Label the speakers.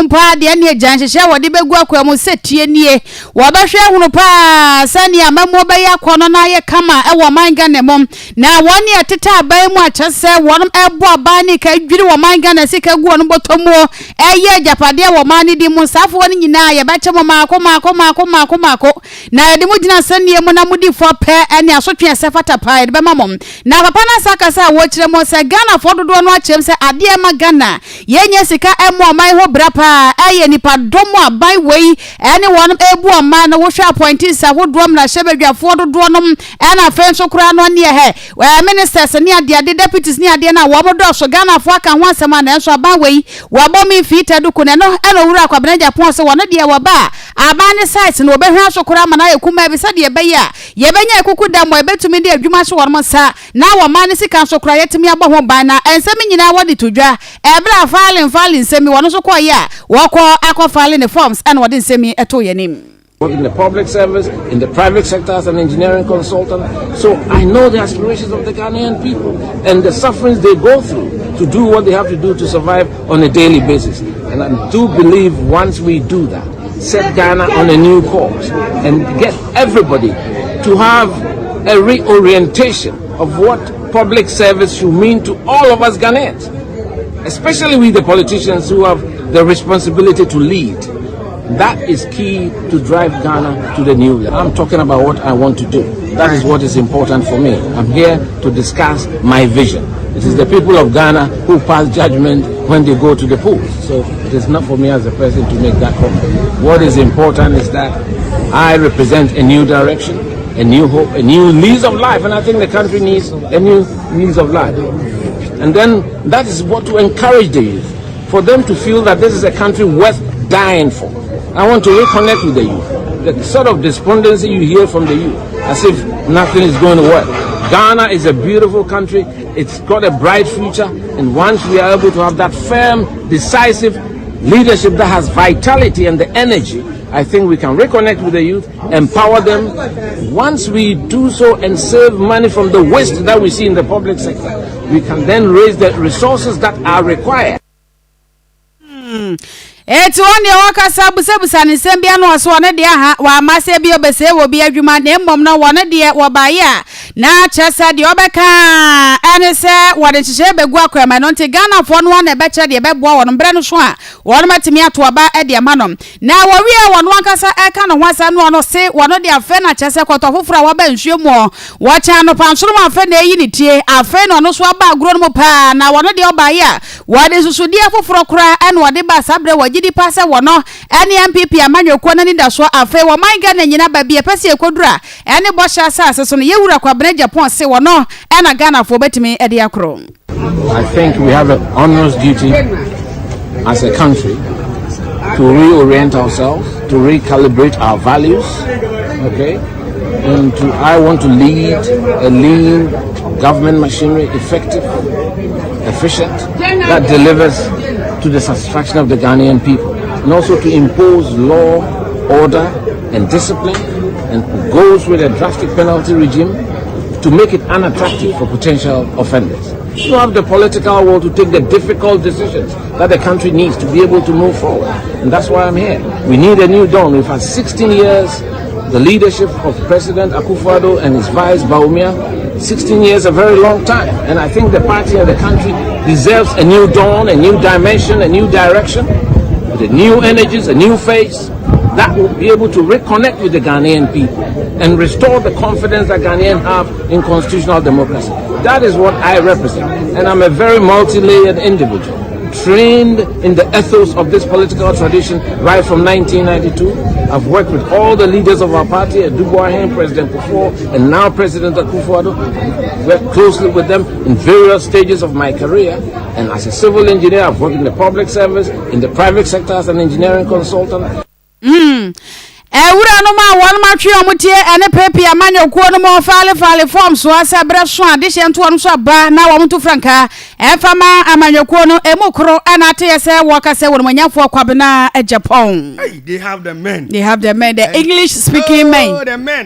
Speaker 1: mpa de ne agyanhyehyɛ wode begu akwa mu setie nie wabahwe hunu pa sani amamo be yakono na ye kama wo manga ne mom na woni eteta aban mu akyese wonum ebo aban ne ka dwiri wo manga na sika gu ono botomu eye agyapade wo mani di mu safo woni nyina ye beche mo mako na de mu gina sani mu na mudi fo pe ene asotwe sefata pa de be mamom na papa na saka sa wo kire mo se Ghana fo dodo no akyem se ade ma Ghana yenye sika emo man ho brapa aye nipa domo abai wei ene wonum ebu aman na wo hwe appointees ahodom na hyebadwafo dodo nom ena fenso kura no ne he ministers ne ade deputies ne ade na wo modo so Ghana fo aka ho asema na enso aban wei wo bomi fita duku ne no ena wura Kwabena Agyapong se wono de wo ba aban ne site no obehwa so kura ma na yekuma bi sade be ya ye benya ekuku da mo ebetumi de adwuma so wono sa na wo man ne sika so kura yetimi abo ho ban na ensemi nyina wodi todwa ebra falin nsemi wono so ko ya wako akwa filing the forms and what is semi eto yenim.
Speaker 2: Work in the public service, in the private sector as an engineering consultant. So I know the aspirations of the Ghanaian people and the sufferings they go through to do what they have to do to survive on a daily basis. And I do believe once we do that, set Ghana on a new course and get everybody to have a reorientation of what public service should mean to all of us Ghanaians, especially with the politicians who have the responsibility to lead. That is key to drive Ghana to the new level. I'm talking about what I want to do. That is what is important for me. I'm here to discuss my vision. It is the people of Ghana who pass judgment when they go to the polls. So it is not for me as a person to make that comment. What is important is that I represent a new direction, a new hope, a new lease of life, and I think the country needs a new lease of life. And then that is what to encourage the youth, for them to feel that this is a country worth dying for. I want to reconnect with the youth. The sort of despondency you hear from the youth, as if nothing is going to work. Ghana is a beautiful country. It's got a bright future. And once we are able to have that firm, decisive leadership that has vitality and the energy, I think we can reconnect with the youth, empower them. Once we do so and save money from the waste that we see in the public sector, we can then raise the resources that are required.
Speaker 1: Eti woni waka sabusebusa ni sembia no so ne de ha wa mase bi obese wo bi adwuma na mmom na wone de wo baye na chesa de obeka ene se wode chije begu akwama no nti Ghana fo no na beche de bebo wono bre no so a wono matimi ato aba e de manom na wo wie wono ankasa eka no hwasa no no se wono de afe na chese kwato foforo wa ba nhwemu wo cha no pansoro ma afe na eyi ni tie afe no no so aba agro no pa na wono de obaye wode susudi afoforo kura ene wode ba sabre gidi pasa wono ene MPP amanyoko na ni da so afa wo manga na nyina ba bia pese ekodura ene bo sha asase so no yewura Kwabena Agyapong se wono ena Ghana fo betimi ede akro.
Speaker 2: I think we have an honest duty as a country to reorient ourselves, to recalibrate our values, okay? And I want to lead a lean government machinery, effective, efficient, that delivers to the satisfaction of the Ghanaian people, and also to impose law, order, and discipline, and goes with a drastic penalty regime to make it unattractive for potential offenders. You have the political will to take the difficult decisions that the country needs to be able to move forward, and that's why I'm here. We need a new dawn. We've had 16 years, the leadership of President Akufo-Addo and his vice Bawumia. 16 years, a very long time, and I think the party and the country deserves a new dawn, a new dimension, a new direction, with a new energies, a new face that will be able to reconnect with the Ghanaian people and restore the confidence that Ghanaians have in constitutional democracy. That is what I represent, and I'm a very multi-layered individual, trained in the ethos of this political tradition right from 1992. I've worked with all the leaders of our party, Dubois, President Kufuor, and now President Akufo-Addo. I've worked closely with them in various stages of my career. And as a civil engineer, I've worked in the public service, in the private sector as an engineering consultant.
Speaker 1: Ewura no ma won ma twe omutie ene pepe amanyoko no mo fale form so asabre so ade hyento no so ba na wo mto franka efama amanyoko no emukro anate yese wokase won manyafo Kwabena Agyapong.
Speaker 3: Hey, they have the men.
Speaker 1: The English speaking men.
Speaker 3: The men.